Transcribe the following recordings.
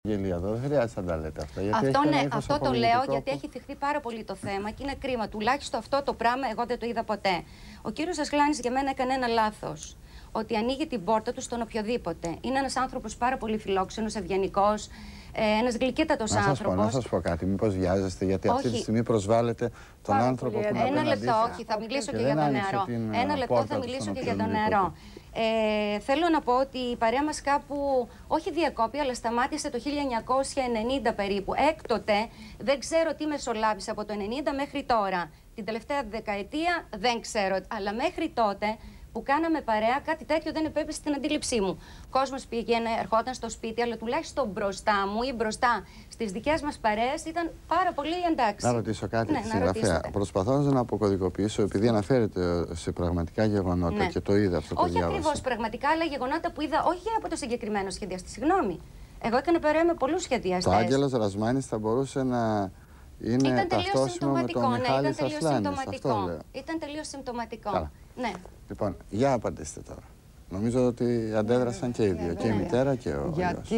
Γελία εδώ, δεν χρειάζεται να τα λέτε αυτά. Αυτό το λέω γιατί έχει θυχθεί πάρα πολύ το θέμα και είναι κρίμα. Τουλάχιστον αυτό το πράγμα εγώ δεν το είδα ποτέ. Ο κύριος Ασλάνης για μένα έκανε ένα λάθος. Ότι ανοίγει την πόρτα του στον οποιοδήποτε. Είναι ένας άνθρωπος πάρα πολύ φιλόξενος, ευγενικός, ένας γλυκύτατος άνθρωπος. Να σας πω κάτι, μήπως βιάζεστε, γιατί αυτή τη στιγμή προσβάλλετε τον άνθρωπο που είναι Ένα λεπτό, όχι, θα μιλήσω και για τον νεαρό. Ένα λεπτό θα μιλήσω και για τον νεαρό. Θέλω να πω ότι η παρέα μας κάπου, όχι διακόπη, αλλά σταμάτησε το 1990 περίπου. Έκτοτε δεν ξέρω τι μεσολάβησε από το 1990 μέχρι τώρα. Την τελευταία δεκαετία δεν ξέρω, αλλά μέχρι τότε που κάναμε παρέα, κάτι τέτοιο δεν επέπεσε στην αντίληψή μου. Ο κόσμος πήγαινε, ερχόταν στο σπίτι, αλλά τουλάχιστον μπροστά μου ή μπροστά στις δικές μας παρέες ήταν πάρα πολύ εντάξει. Να ρωτήσω κάτι, συγγραφέα. Προσπαθώντας να αποκωδικοποιήσω, επειδή αναφέρεται σε πραγματικά γεγονότα και το είδα αυτό το διάβασα. Όχι ακριβώς πραγματικά, αλλά γεγονότα που είδα, όχι από το συγκεκριμένο σχεδιαστή. Συγγνώμη. Εγώ έκανα παρέα με πολλούς σχεδιαστές. Το Άγγελος Ρασμάνης θα μπορούσε να είναι ταυτόσιμο με τον Μιχάλη Ασλάνη. Ήταν τελείως συμπτωματικό. Ναι. Λοιπόν, για απαντήστε τώρα. Νομίζω ότι αντέδρασαν και οι δύο, και η μητέρα και ο Γιατί,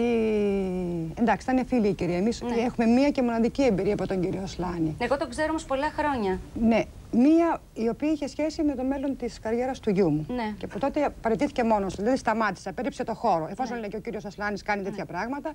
εντάξει, θα είναι φίλοι οι κύριοι. Εμείς έχουμε μία και μοναδική εμπειρία από τον κύριο Ασλάνη. Εγώ τον ξέρω όμως πολλά χρόνια. Ναι, μία η οποία είχε σχέση με το μέλλον της καριέρας του γιού μου. Ναι. Και από τότε παραιτήθηκε μόνος του, δεν σταμάτησε, απέρριψε το χώρο. Εφόσον λέει και ο κύριος Ασλάνης κάνει τέτοια πράγματα,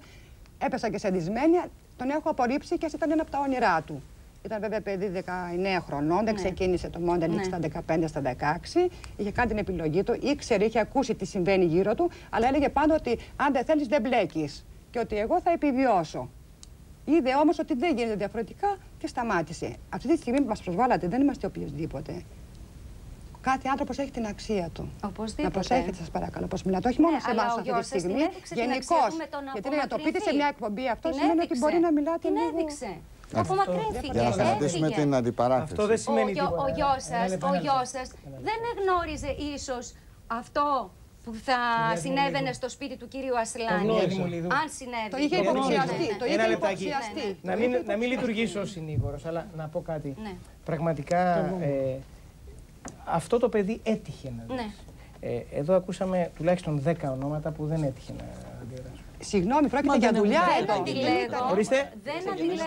έπεσα και σε αντισμένεια, τον έχω απορρίψει και ήταν ένα από τα όνειρά του. Ήταν βέβαια παιδί 19 χρονών, δεν ξεκίνησε το modeling στα 15, στα 16. Είχε κάνει την επιλογή του, ήξερε, είχε ακούσει τι συμβαίνει γύρω του, αλλά έλεγε πάντα ότι αν δεν θέλεις δεν μπλέκεις και ότι εγώ θα επιβιώσω. Είδε όμως ότι δεν γίνεται διαφορετικά και σταμάτησε. Αυτή τη στιγμή που μας προσβάλλατε δεν είμαστε οποιοδήποτε. Κάθε άνθρωπος έχει την αξία του. Οπωσδήποτε. Να προσέχετε, σας παρακαλώ, πώς μιλάτε. Όχι μόνο σε εμάς αυτή τη στιγμή, γενικώς. Γιατί να το πείτε σε μια εκπομπή αυτό σημαίνει ότι μπορεί να μιλάτε λίγο. Την έδειξε. Απομακρύνθηκε. Για να σταματήσουμε την αντιπαράθεση. Αυτό δεν σημαίνει τίποτα. Ο γιος σας δεν εγνώριζε ίσως αυτό που θα συνέβαινε στο σπίτι του κύριου Ασλάνη. Αν συνέβη. Το είχε υποψιαστεί. Ένα λεπτάκι. Να μην λειτουργήσω ως συνήγορος, αλλά να πω κάτι. Πραγματικά αυτό το παιδί έτυχε να δεις. Εδώ ακούσαμε τουλάχιστον 10 ονόματα που δεν έτυχε να αντιδράσουν. Συγγνώμη, πρόκειται για δουλειά εδώ. Ορίστε,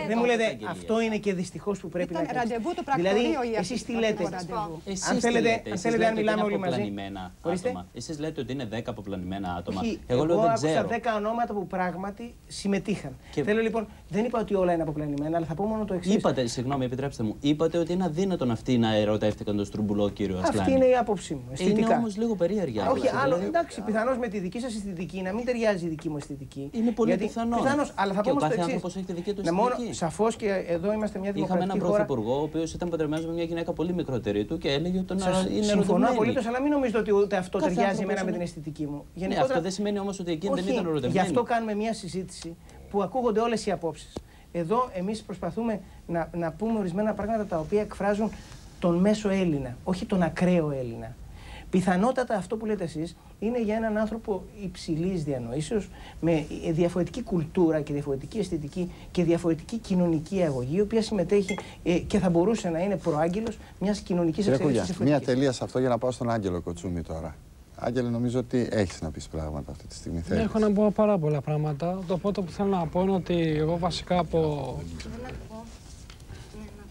δεν μου λέτε αντιλέγω. Αυτό είναι και δυστυχώς που πρέπει να κάνετε. Ραντεβού του πρακτορείου Δηλαδή, εσείς τι λέτε. Αν θέλετε, αν μιλάμε όλοι μαζί. Εσείς λέτε ότι είναι 10 αποπλανημένα άτομα. Εγώ λέω δεν ξέρω. Άκουσα 10 ονόματα που πράγματι συμμετείχαν. Θέλω λοιπόν, δεν είπα ότι όλα είναι αποπλανημένα, αλλά θα πω μόνο το εξής. Είπατε, συγγνώμη, επιτρέψτε μου, είπατε ότι είναι αδύνατον αυτοί να ερωτεύτηκαν τον στρουμπουλό κύριο Ασλάνη. Αυτή είναι η άποψή μου. Είναι όμως λίγο περίεργη. Όχι, άλλο, εντάξει, πιθανώς με τη δική σας αισθητική να μην ταιριάζει η δική μου αισθητική. Είναι πολύ πιθανό. Αλλά θα πω όμως το εξής. Άνθρωπος έχει τη δική του αισθητική. Σαφώς και εδώ είμαστε μια δημοκρατική χώρα. Είχαμε έναν πρωθυπουργό, ο οποίος ήταν παντρεμένος με μια γυναίκα πολύ μικρότερη του και έλεγε ότι είναι ερωτευμένη. Συμφωνώ απολύτως, αλλά μην νομίζετε ότι ούτε αυτό ταιριάζει εμένα με την αισθητική μου. Αυτό δεν σημαίνει όμως ότι εκείνη δεν ήταν ερωτευμένη. Γι' αυτό κάνουμε μια συζήτηση που ακούγονται όλες οι απόψεις. Εδώ εμείς προσπαθούμε να πούμε ορισμένα πράγματα τα οποία εκφράζουν τον μέσο Έλληνα, όχι τον ακραίο Έλληνα. Πιθανότατα αυτό που λέτε εσείς είναι για έναν άνθρωπο υψηλής διανοήσεως, με διαφορετική κουλτούρα και διαφορετική αισθητική και διαφορετική κοινωνική αγωγή, η οποία συμμετέχει και θα μπορούσε να είναι προάγγελος μιας κοινωνικής εξέλιξης. Μια τελεία σε αυτό για να πάω στον Άγγελο Κοτσούμη τώρα. Άγγελε, νομίζω ότι έχεις να πεις πράγματα αυτή τη στιγμή. Έχω να πω πάρα πολλά πράγματα. Το πρώτο που θέλω να πω είναι ότι εγώ βασικά από...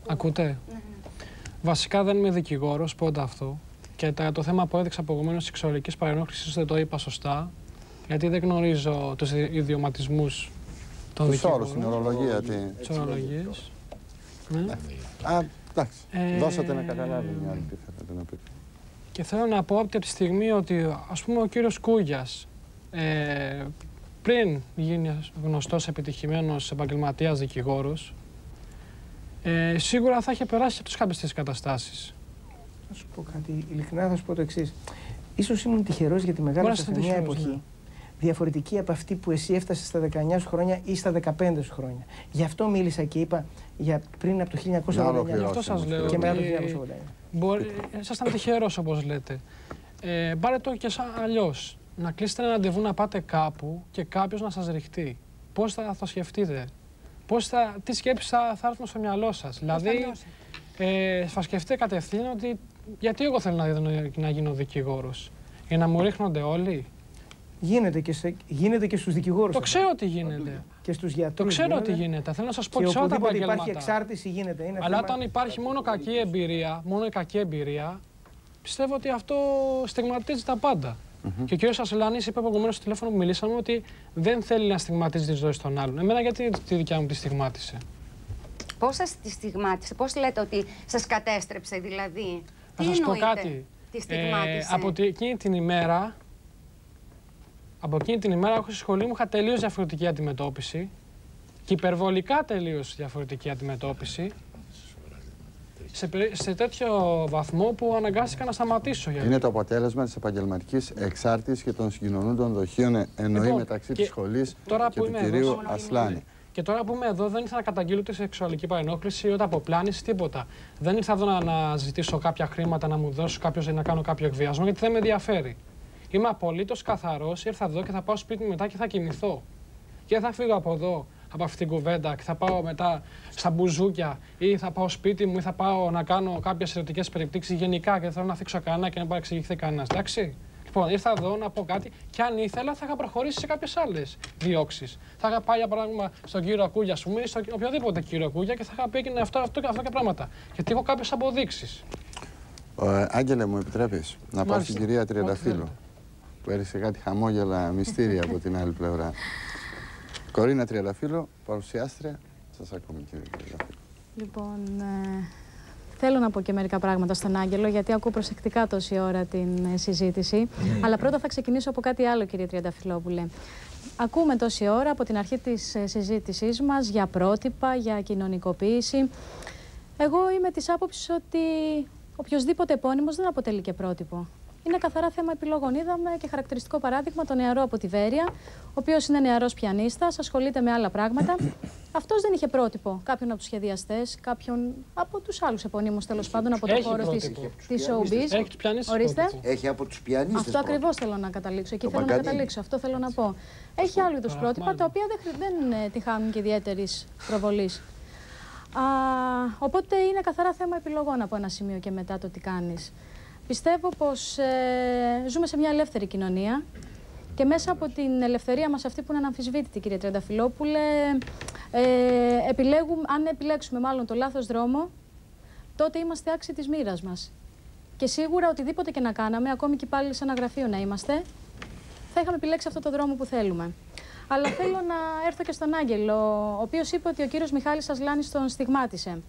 Ακούτε? Βασικά δεν είμαι δικηγόρος, πρώτα αυτό. Και το θέμα που έδειξα προηγουμένως της σεξουαλικής παρενόχλησης δεν το είπα σωστά, γιατί δεν γνωρίζω τους ιδιωματισμούς των δικηγόρων. Τους όρους, την ορολογία. Τις ορολογίες. Εντάξει. Δώσατε να καταλάβει μια άλλη τι θέλετε να πείτε. Και θέλω να πω από τη στιγμή ότι, ας πούμε, ο κύριος Κούγιας, πριν γίνει γνωστός επιτυχημένος επαγγελματίας δικηγόρος, σίγουρα θα είχε περάσει από τις κάποιες καταστάσεις. Θα σου πω κάτι, ειλικρινά θα σου πω το εξής. Ίσως ήμουν τυχερός γιατί μεγάλωσα σε μια εποχή διαφορετική από αυτή που εσύ έφτασες στα 19 σου χρόνια ή στα 15 σου χρόνια. Γι' αυτό μίλησα και είπα για πριν από το 1989. Αυτό σας λέω. Και μετά το 1989. Ήσασταν τυχερός, όπως λέτε. Πάρε το και σαν αλλιώς. Να κλείσετε ένα ραντεβού να πάτε κάπου και κάποιος να σας ρηχτεί. Πώς θα το σκεφτείτε, τι σκέψεις θα έρθουν στο μυαλό σας. Δηλαδή, θα σκεφτείτε κατευθείαν ότι γιατί εγώ θέλω να γίνω δικηγόρος, για να μου ρίχνονται όλοι. Γίνεται και στους δικηγόρους. Το ξέρω ότι γίνεται. Και στους γιατρούς. Το ξέρω ότι γίνεται. Θέλω να σας πω ότι σε όλα τα επαγγέλματα. Υπάρχει εξάρτηση γίνεται. Αλλά όταν υπάρχει μόνο κακή εμπειρία, πιστεύω ότι αυτό στιγματίζει τα πάντα. Και ο κ. Ασλάνης είπε προηγουμένως στο τηλέφωνο που μιλήσαμε ότι δεν θέλει να στιγματίζει τη ζωή των άλλων. Εμένα γιατί τη δικιά μου τη στιγμάτισε? Πώς σας τη στιγμάτισε, πώς λέτε ότι σας κατέστρεψε δηλαδή? Θα σας πω κάτι. Τη στιγμάτισε. Από εκείνη την ημέρα έχω στη σχολή μου είχα τελείως διαφορετική αντιμετώπιση και υπερβολικά τελείως διαφορετική αντιμετώπιση. Σε τέτοιο βαθμό που αναγκάστηκα να σταματήσω. Είναι το αποτέλεσμα της επαγγελματικής εξάρτησης και των συγκοινωνούντων δοχείων εννοεί μεταξύ της σχολής και του κυρίου Ασλάνη. Και τώρα που είμαι εδώ, δεν ήρθα να καταγγείλω τη σεξουαλική παρενόχληση, ούτε αποπλάνηση, τίποτα. Δεν ήρθα εδώ να ζητήσω κάποια χρήματα, να μου δώσει κάποιος ή να κάνω κάποιο εκβιασμό, γιατί δεν με ενδιαφέρει. Είμαι απολύτως καθαρός, ήρθα εδώ και θα πάω σπίτι μου μετά και θα κοιμηθώ. Και θα φύγω από εδώ, από αυτή την κουβέντα, και θα πάω μετά στα μπουζούκια, ή θα πάω σπίτι μου, ή θα πάω να κάνω κάποιες ερωτικές περιπτώσεις γενικά και δεν θέλω να θίξω κανένα και να παρεξηγηθεί κανένας. Εντάξει. Λοιπόν, ήρθα εδώ να πω κάτι και αν ήθελα θα είχα προχωρήσει σε κάποιες άλλες διώξεις. Θα είχα πάει για παράδειγμα στον κύριο Ακούγια, ας πούμε, ή στον οποιοδήποτε κύριο Ακούγια και θα είχα πει αυτό και πράγματα. Γιατί έχω κάποιες αποδείξεις. Άγγελε, μου επιτρέπεις να πάω στην κυρία Τριανταφύλλου, που έριξε κάτι χαμόγελα μυστήρια από την άλλη πλευρά. Κορίνα Τριανταφύλλου, παρουσιάστρια. Σας ακούμε, κύριε Τριανταφύλλου. Λοιπόν, θέλω να πω και μερικά πράγματα στον Άγγελο, γιατί ακούω προσεκτικά τόση ώρα την συζήτηση. Αλλά πρώτα θα ξεκινήσω από κάτι άλλο, κύριε Τριανταφυλλόπουλε. Ακούμε τόση ώρα από την αρχή της συζήτησής μας για πρότυπα, για κοινωνικοποίηση. Εγώ είμαι της άποψης ότι οποιοσδήποτε επώνυμος δεν αποτελεί και πρότυπο. Είναι καθαρά θέμα επιλογών. Είδαμε και χαρακτηριστικό παράδειγμα τον νεαρό από τη Βέρεια, ο οποίος είναι νεαρός πιανίστας, ασχολείται με άλλα πράγματα. αυτός δεν είχε πρότυπο κάποιον από τους σχεδιαστές, κάποιον από τους άλλους επωνύμους τέλος πάντων από το χώρο της showbiz. Ορίστε. Έχει από τους πιανίστες. Αυτό ακριβώς θέλω να καταλήξω. Εκεί θέλω να καταλήξω. Αυτό θέλω να πω. Έχει άλλου είδους πρότυπα τα οποία δεν τη χάνουν και ιδιαίτερης προβολής. Οπότε είναι καθαρά θέμα επιλογών από ένα σημείο και μετά το τι κάνεις. Πιστεύω πως ζούμε σε μια ελεύθερη κοινωνία και μέσα από την ελευθερία μας αυτή που είναι αναμφισβήτητη, κύριε Τριανταφυλλόπουλε, αν επιλέξουμε μάλλον το λάθος δρόμο, τότε είμαστε άξιοι της μοίρας μας. Και σίγουρα οτιδήποτε και να κάναμε, ακόμη και πάλι σε ένα γραφείο να είμαστε, θα είχαμε επιλέξει αυτό το δρόμο που θέλουμε. Αλλά θέλω να έρθω και στον Άγγελο, ο οποίος είπε ότι ο κύριος Μιχάλης Ασλάνης τον στιγμάτισε.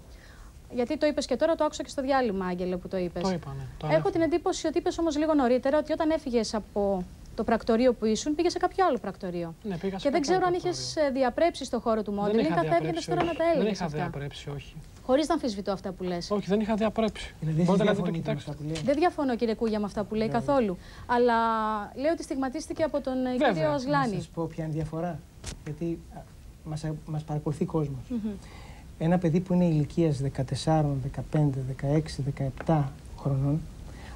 Γιατί το είπες και τώρα, το άκουσα και στο διάλειμμα, Άγγελε, που το είπες. Το είπα, ναι. Έχω την εντύπωση ότι είπες όμως λίγο νωρίτερα ότι όταν έφυγες από το πρακτορείο που ήσουν, πήγες σε κάποιο άλλο πρακτορείο. Ναι, πήγα σε και δεν ξέρω αν είχες διαπρέψει στον χώρο του modeling, καθ' έβγαινες τώρα να τα έλεγες. Δεν είχα διαπρέψει, όχι. Χωρίς να αμφισβητώ αυτά που λες. Όχι, δεν είχα διαπρέψει. Δεν διαφωνώ, κύριε Κούγια, με αυτά που λέει καθόλου. Αλλά λέω ότι στιγματίστηκε από τον κύριο Ασλάνη. Να σας πω ποια είναι η διαφορά. Γιατί μας παρακολουθεί κόσμος. Ένα παιδί που είναι ηλικίας 14, 15, 16, 17 χρονών,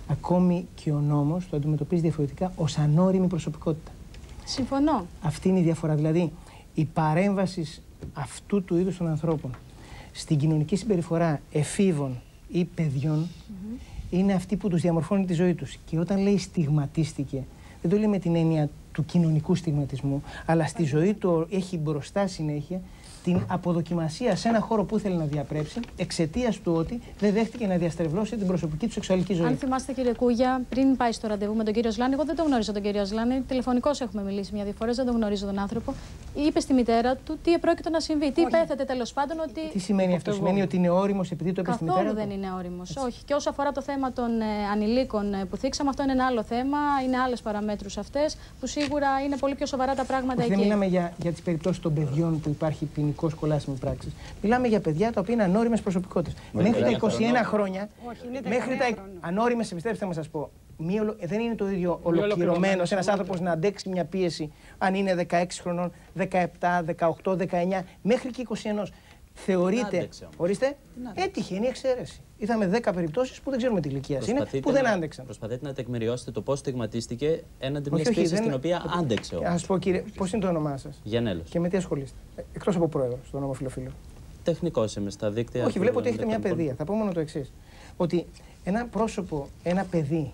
ακόμη και ο νόμος το αντιμετωπίζει διαφορετικά ως ανώριμη προσωπικότητα. Συμφωνώ. Αυτή είναι η διαφορά. Δηλαδή, η παρέμβαση αυτού του είδους των ανθρώπων στην κοινωνική συμπεριφορά εφήβων ή παιδιών είναι αυτή που τους διαμορφώνει τη ζωή τους. Και όταν λέει στιγματίστηκε, δεν το λέει με την έννοια του κοινωνικού στιγματισμού, αλλά στη ζωή του έχει μπροστά συνέχεια την αποδοκιμασία σε ένα χώρο που ήθελε να διαπρέψει εξαιτίας του ότι δεν δέχτηκε να διαστρεβλώσει την προσωπική του σεξουαλική ζωή. Αν θυμάστε, κύριε Κούγια, πριν πάει στο ραντεβού με τον κύριο Ασλάνη, εγώ δεν τον γνώριζα τον κύριο Ασλάνη. Τηλεφωνικώς έχουμε μιλήσει μια-δύο φορές, δεν τον γνωρίζω τον άνθρωπο. Είπε στη μητέρα του τι επρόκειτο να συμβεί. Τι πέθετε τέλος πάντων ότι. Τι σημαίνει αυτό, σημαίνει ότι είναι όριμος επειδή το είπε στη μητέρα του? Καθόλου δεν είναι όριμος. Όχι. Και όσο αφορά το θέμα των ανηλίκων που θίξαμε, αυτό είναι ένα άλλο θέμα. Είναι άλλες παραμέτρους αυτές που σίγουρα είναι πολύ πιο σοβαρά τα πράγματα εκεί. Δεν μιλάμε για τις περιπτώσεις των παιδιών που υπάρχει ποινικός κολάσιμη πράξη. Μιλάμε για παιδιά τα οποία είναι ανώριμες προσωπικότητες. Μέχρι τα 21 χρόνια. Μέχρι τα ανώριμες, επιστρέψτε να σας πω. Δεν είναι το ίδιο ολοκληρωμένος ένας άνθρωπος να αντέξει μια πίεση αν είναι 16 χρονών, 17, 18, 19, μέχρι και 21. Θεωρείται. Ορίστε, έτυχε, είναι η εξαίρεση. Είδαμε 10 περιπτώσεις που δεν ξέρουμε τι ηλικία είναι, που δεν άντεξαν. Προσπαθείτε να τεκμηριώσετε το πώς στιγματίστηκε έναντι μιας πίεσης στην οποία άντεξε. Να σας πω, κύριε, πώς είναι το όνομά σας? Γιαννέλος. Και με τι ασχολείστε? Εκτός από πρόεδρος στον ομοφυλοφίλο. Τεχνικός είμαι στα δίκτυα. Όχι, βλέπω ότι έχετε μια παιδεία. Θα πω μόνο το εξής. Ότι ένα πρόσωπο, ένα παιδί,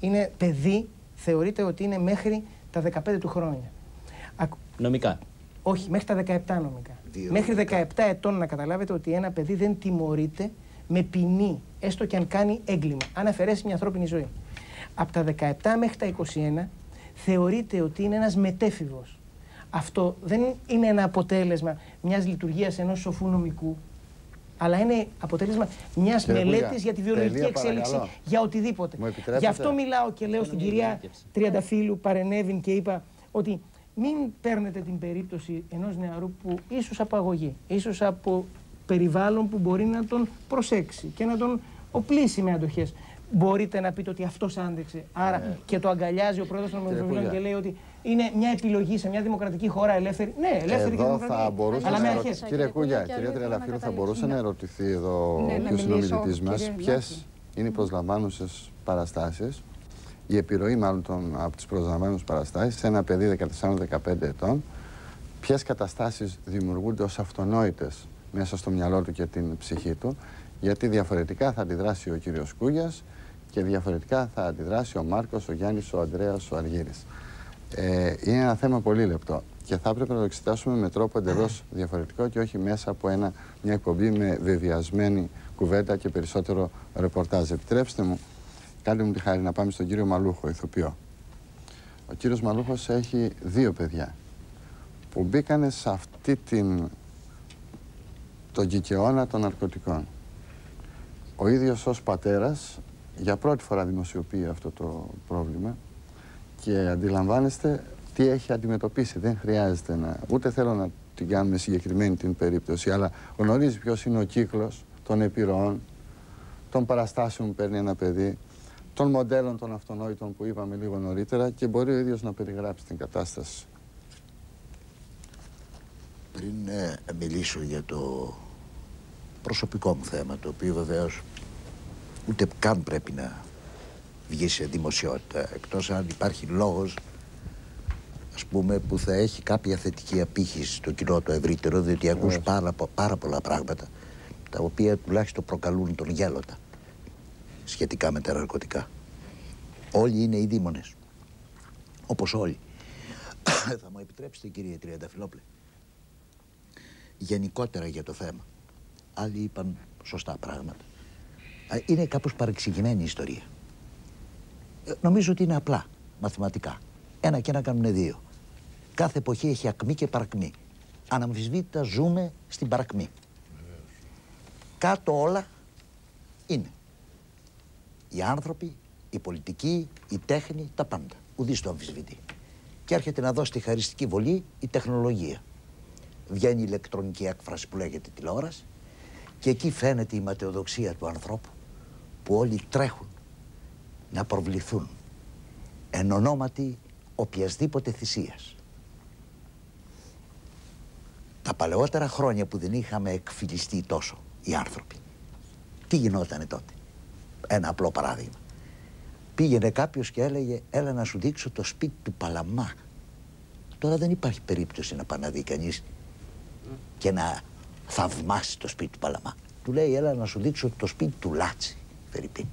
είναι παιδί, θεωρείται ότι είναι μέχρι τα 15 του χρόνια. Νομικά. Όχι, μέχρι τα 17 νομικά. Μέχρι 17 ετών να καταλάβετε ότι ένα παιδί δεν τιμωρείται με ποινή, έστω και αν κάνει έγκλημα, αν αφαιρέσει μια ανθρώπινη ζωή. Από τα 17 μέχρι τα 21 θεωρείται ότι είναι ένας μετέφηβος. Αυτό δεν είναι ένα αποτέλεσμα μιας λειτουργίας ενός σοφού νομικού, αλλά είναι αποτέλεσμα μιας μελέτης για τη βιολογική εξέλιξη, για οτιδήποτε. Γι' αυτό μιλάω και λέω στην κυρία Τριανταφύλου, παρενέβην και είπα ότι μην παίρνετε την περίπτωση ενός νεαρού που ίσως από αγωγή, ίσως από περιβάλλον που μπορεί να τον προσέξει και να τον οπλίσει με αντοχές. Μπορείτε να πείτε ότι αυτός άντεξε. Άρα και το αγκαλιάζει ο πρόεδρος των Ομοσπονδίων και λέει ότι είναι μια επιλογή σε μια δημοκρατική χώρα ελεύθερη. Ναι, ελεύθερη και δημοκρατική. Αλλά με αρχές. Κύριε Κούγια, κυρία Τριανταφύλου, θα μπορούσε να ερωτηθεί εδώ ο συνομιλητής μας ποιες είναι οι προσλαμβάνουσες παραστάσεις, η επιρροή μάλλον από τις προσλαμβάνουσες παραστάσεις σε ένα παιδί 14-15 ετών, ποιες καταστάσεις δημιουργούνται ως αυτονόητες μέσα στο μυαλό του και την ψυχή του, γιατί διαφορετικά θα αντιδράσει ο κύριος Κούγιας και διαφορετικά θα αντιδράσει ο Μάρκος, ο Γιάννης, ο Ανδρέας, ο Αργύρης. Είναι ένα θέμα πολύ λεπτό και θα έπρεπε να το εξετάσουμε με τρόπο εντελώς διαφορετικό και όχι μέσα από μια εκπομπή με βεβαιασμένη κουβέντα και περισσότερο ρεπορτάζ. Επιτρέψτε μου, κάντε μου τη χάρη να πάμε στον κύριο Μαλούχο, ηθοποιό. Ο κύριος Μαλούχος έχει 2 παιδιά που μπήκανε σε αυτή τον κικαιώνα των ναρκωτικών. Ο ίδιος ως πατέρας για πρώτη φορά δημοσιοποιεί αυτό το πρόβλημα και αντιλαμβάνεστε τι έχει αντιμετωπίσει. Δεν χρειάζεται ούτε θέλω να την κάνουμε συγκεκριμένη την περίπτωση, αλλά γνωρίζει ποιος είναι ο κύκλος των επιρροών, των παραστάσεων που παίρνει ένα παιδί, των μοντέλων των αυτονόητων που είπαμε λίγο νωρίτερα και μπορεί ο ίδιος να περιγράψει την κατάσταση. Πριν μιλήσω για το προσωπικό μου θέμα, το οποίο βεβαίως ούτε καν πρέπει να βγει σε δημοσιότητα, εκτός αν υπάρχει λόγος, ας πούμε, που θα έχει κάποια θετική απήχηση στο κοινό το ευρύτερο, διότι ακούς πάρα πολλά πράγματα, τα οποία τουλάχιστον προκαλούν τον γέλοτα σχετικά με τα ναρκωτικά. Όλοι είναι οι δήμονες, όπως όλοι. Θα μου επιτρέψετε, κύριε Τριανταφυλόπουλε, γενικότερα για το θέμα. Άλλοι είπαν σωστά πράγματα. Είναι κάπως παρεξηγημένη η ιστορία. Νομίζω ότι είναι απλά, μαθηματικά. 1 και 1 κάνουν 2. Κάθε εποχή έχει ακμή και παρακμή. Αναμφισβήτητα ζούμε στην παρακμή. Κάτω όλα είναι οι άνθρωποι, η πολιτική, η τέχνη, τα πάντα. Ουδής το αμφισβητεί. Και έρχεται να δώσει τη χαριστική βολή η τεχνολογία. Βγαίνει η ηλεκτρονική έκφραση που λέγεται τηλεόραση και εκεί φαίνεται η ματαιοδοξία του ανθρώπου που όλοι τρέχουν να προβληθούν εν ονόματι οποιασδήποτε θυσίας. Τα παλαιότερα χρόνια που δεν είχαμε εκφυλιστεί τόσο οι άνθρωποι, τι γινότανε τότε? Ένα απλό παράδειγμα. Πήγαινε κάποιος και έλεγε έλα να σου δείξω το σπίτι του Παλαμά. Τώρα δεν υπάρχει περίπτωση να πάει να δει κανείς και να θαυμάσει το σπίτι του Παλαμά. Του λέει έλα να σου δείξω το σπίτι του Λάτσι, Φερρυπίν,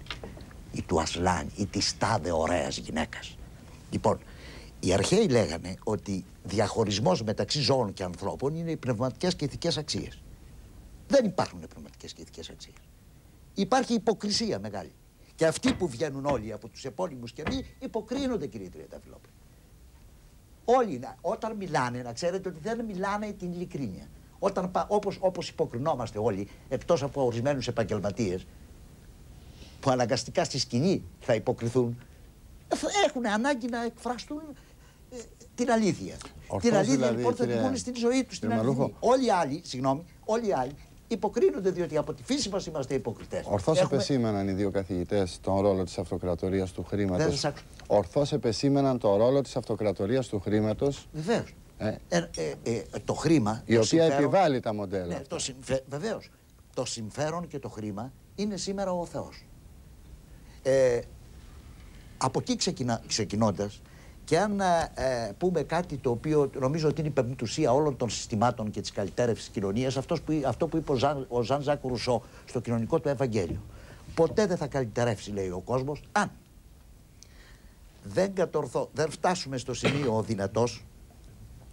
ή του Ασλάν ή της τάδε ωραίας γυναίκας. Λοιπόν, οι αρχαίοι λέγανε ότι διαχωρισμός μεταξύ ζώων και ανθρώπων είναι οι πνευματικές και ηθικές αξίες. Δεν υπάρχουν πνευματικές και ηθικές αξίες. Υπάρχει υποκρισία μεγάλη. Και αυτοί που βγαίνουν όλοι από τους επώνυμους και μη υποκρίνονται, κύριε Τριανταφυλόπουλε. Όλοι όταν μιλάνε, να ξέρετε ότι δεν μιλάνε την ειλικρίνεια. Όπως υποκρινόμαστε όλοι, εκτός από ορισμένους επαγγελματίες που αναγκαστικά στη σκηνή θα υποκριθούν, έχουν ανάγκη να εκφραστούν την αλήθεια. Την αλήθεια δηλαδή, λοιπόν θα την πούνε στην ζωή τους. Όλοι οι άλλοι υποκρίνονται διότι από τη φύση μας είμαστε υποκριτές. Ορθώς επεσήμεναν οι 2 καθηγητές τον ρόλο της αυτοκρατορίας του χρήματος. Ορθώς επεσήμεναν τον ρόλο της αυτοκρατορίας του χρήματος. Βεβαίως. Το χρήμα. Η οποία επιβάλλει τα μοντέλα. Ναι, βεβαίως. Το συμφέρον και το χρήμα είναι σήμερα ο Θεός. Από εκεί ξεκινώντας, και αν πούμε κάτι το οποίο νομίζω ότι είναι η πεμπτουσία όλων των συστημάτων και της καλυτέρευσης της κοινωνίας, αυτό που είπε ο Ζαν Ζακ Ρουσό στο κοινωνικό του Ευαγγέλιο. Ποτέ δεν θα καλυτερεύσει, λέει ο κόσμος, αν δεν φτάσουμε στο σημείο ο δυνατός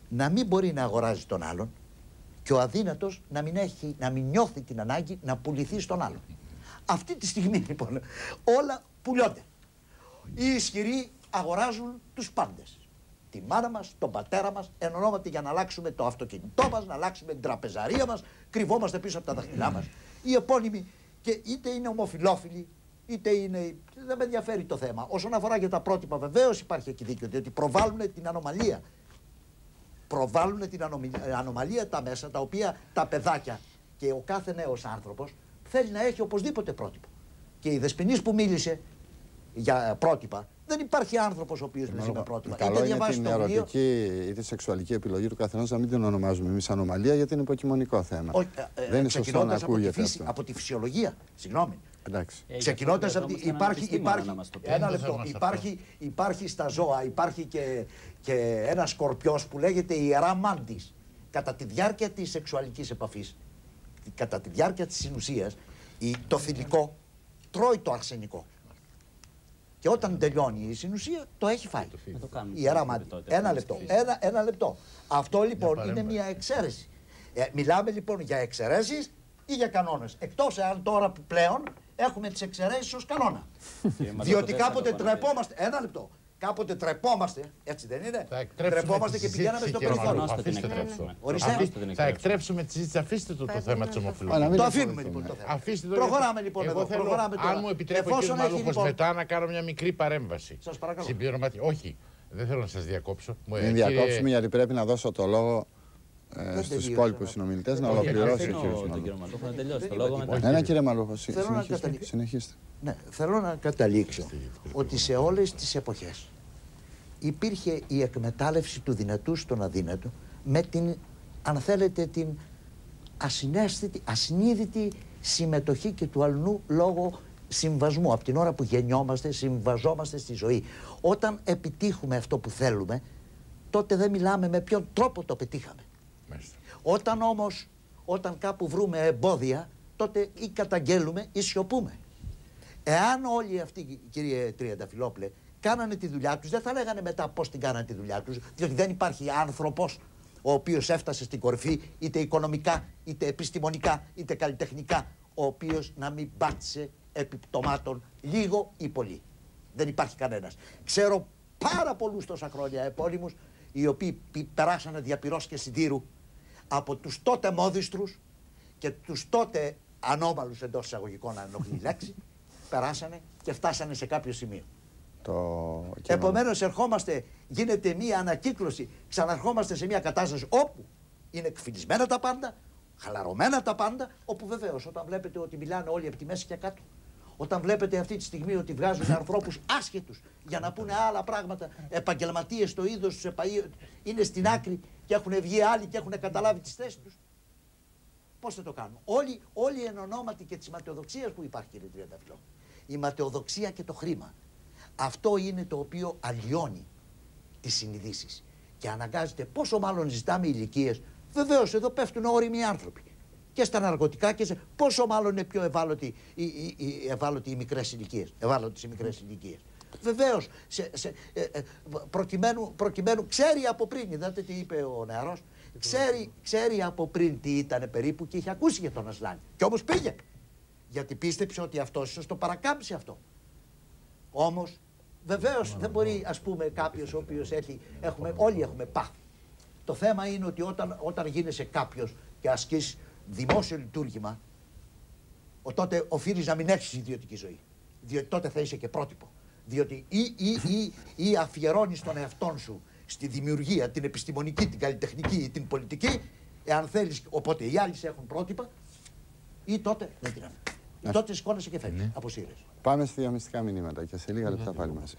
να μην μπορεί να αγοράζει τον άλλον και ο αδύνατος να μην νιώθει την ανάγκη να πουληθεί στον άλλον. Αυτή τη στιγμή λοιπόν όλα πουλιώνται. Οι ισχυροί αγοράζουν τους πάντες. Τη μάνα μας, τον πατέρα μας, εν ονόματι για να αλλάξουμε το αυτοκίνητό μας, να αλλάξουμε την τραπεζαρία μας, κρυβόμαστε πίσω από τα δάχτυλά μας. Οι επώνυμοι, και είτε είναι ομοφυλόφιλοι, είτε είναι. Δεν με ενδιαφέρει το θέμα. Όσον αφορά για τα πρότυπα, βεβαίως υπάρχει εκεί δίκιο, διότι προβάλλουν την ανομαλία. Προβάλλουν την ανομαλία τα μέσα, τα οποία τα παιδάκια και ο κάθε νέος άνθρωπος θέλει να έχει οπωσδήποτε πρότυπο. Και η Δεσποινής που μίλησε για πρότυπα, δεν υπάρχει άνθρωπος ο οποίος δεν ζει με πρότυπα. Καλό είναι την ερωτική ή τη σεξουαλική επιλογή του καθενός να μην την ονομάζουμε εμείς ανομαλία, γιατί είναι υποκειμονικό θέμα. Δεν είναι σωστό να ακούγεται αυτό. Από τη φυσιολογία, συγγνώμη. Ξεκινώντας από τη. Υπάρχει στα ζώα, υπάρχει και ένα σκορπιός που λέγεται ιερά μάντης. Κατά τη διάρκεια της σεξουαλικής επαφής, κατά τη διάρκεια της συνουσίας, το θηλυκό τρώει το αρσενικό. Και όταν τελειώνει η συνουσία, το έχει φάει. Ιερά μάντη. Ένα λεπτό. Αυτό λοιπόν είναι μια εξαίρεση. Μιλάμε λοιπόν για εξαιρέσεις ή για κανόνες. Εκτός εάν τώρα που πλέον έχουμε τις εξαιρέσεις ως κανόνα. Διότι κάποτε τρεπόμαστε. Ένα λεπτό. Κάποτε τρεπόμαστε, έτσι δεν είναι? Τρεπόμαστε και πηγαίναμε στο περιθώριο. Θα εκτρέψουμε τη συζήτηση. Αφήστε το θέμα της ομοφυλοφιλίας. Το αφήνουμε λοιπόν το θέμα. Προχωράμε λοιπόν εδώ. Αν μου επιτρέπει ο κ. Μαλούχος μετά να κάνω μια μικρή παρέμβαση. Σας παρακαλώ. Όχι, δεν θέλω να σας διακόψω. Μην διακόψουμε, γιατί πρέπει να δώσω το λόγο στους υπόλοιπους συνομιλητές να ολοκληρώσει ο κ. Μαλούχος. Ένα κύριε Μαλούχο, συνεχίστε. Ναι, θέλω να καταλήξω ότι σε όλες τις εποχές υπήρχε η εκμετάλλευση του δυνατού στον αδύνατο με την, αν θέλετε, την ασυνείδητη συμμετοχή και του αλλού λόγω συμβασμού. Από την ώρα που γεννιόμαστε, συμβαζόμαστε στη ζωή. Όταν επιτύχουμε αυτό που θέλουμε, τότε δεν μιλάμε με ποιον τρόπο το πετύχαμε. Όταν κάπου βρούμε εμπόδια, τότε ή καταγγέλουμε ή σιωπούμε. Εάν όλοι αυτοί, κύριε Τριανταφυλόπουλε, κάνανε τη δουλειά τους, δεν θα λέγανε μετά πώς την κάνανε τη δουλειά τους, διότι δεν υπάρχει άνθρωπος ο οποίος έφτασε στην κορυφή, είτε οικονομικά, είτε επιστημονικά, είτε καλλιτεχνικά, ο οποίος να μην πάτησε επιπτωμάτων λίγο ή πολύ. Δεν υπάρχει κανένας. Ξέρω πάρα πολλούς τόσα χρόνια επώνυμους, οι οποίοι περάσανε διαπυρός και συντήρου από τους τότε μόδιστρους και τους τότε ανώμαλους, εντός εισαγωγικών, αν ενοχλεί η λέξη, περάσανε και φτάσανε σε κάποιο σημείο. Επομένως ερχόμαστε, γίνεται μία ανακύκλωση, ξαναρχόμαστε σε μία κατάσταση όπου είναι εκφυλισμένα τα πάντα, χαλαρωμένα τα πάντα, όπου βεβαίως όταν βλέπετε ότι μιλάνε όλοι από τη μέση και κάτω, όταν βλέπετε αυτή τη στιγμή ότι βγάζουν ανθρώπους άσχετους για να πούνε άλλα πράγματα, επαγγελματίες στο είδος τους, είναι στην άκρη και έχουν βγει άλλοι και έχουν καταλάβει τις θέσεις τους. Πώς θα το κάνουν? Όλοι εν ονόματι και της ματαιοδοξίας που υπάρχει, κύριε Τριανταφυλό. Η ματαιοδοξία και το χρήμα. Αυτό είναι το οποίο αλλοιώνει τις συνειδήσεις. Και αναγκάζεται, πόσο μάλλον ζητάμε ηλικίες. Βεβαίως εδώ πέφτουν όριμοι άνθρωποι. Και στα ναρκωτικά και σε. Πόσο μάλλον είναι πιο ευάλωτοι οι μικρές ηλικίες. Ευάλωτες οι μικρές ηλικίες. Βεβαίως, προκειμένου ξέρει από πριν, είδατε τι είπε ο νεαρός, ξέρει από πριν τι ήταν περίπου και είχε ακούσει για τον Ασλάνη. Και όμως πήγε. Γιατί πίστεψε ότι αυτός ίσως το παρακάμψει αυτό. Όμως, βεβαίως δεν μπορεί, ας πούμε, κάποιος ο οποίος όλοι έχουμε πάθει. Το θέμα είναι ότι όταν γίνεσαι κάποιος και ασκείς δημόσιο λειτουργήμα, τότε οφείλεις να μην έχεις ιδιωτική ζωή. Διότι τότε θα είσαι και πρότυπο. Διότι ή αφιερώνεις τον εαυτόν σου στη δημιουργία, την επιστημονική, την καλλιτεχνική, την πολιτική, εάν θέλεις, οπότε οι άλλοι σε έχουν πρότυπα, ή τότε δεν την έχουν. Τότε σηκώνεσαι και φεύγεις. Αποσύρεσαι. Πάμε στη διαφημιστικά μηνύματα και σε λίγα λεπτά πάλι μαζί.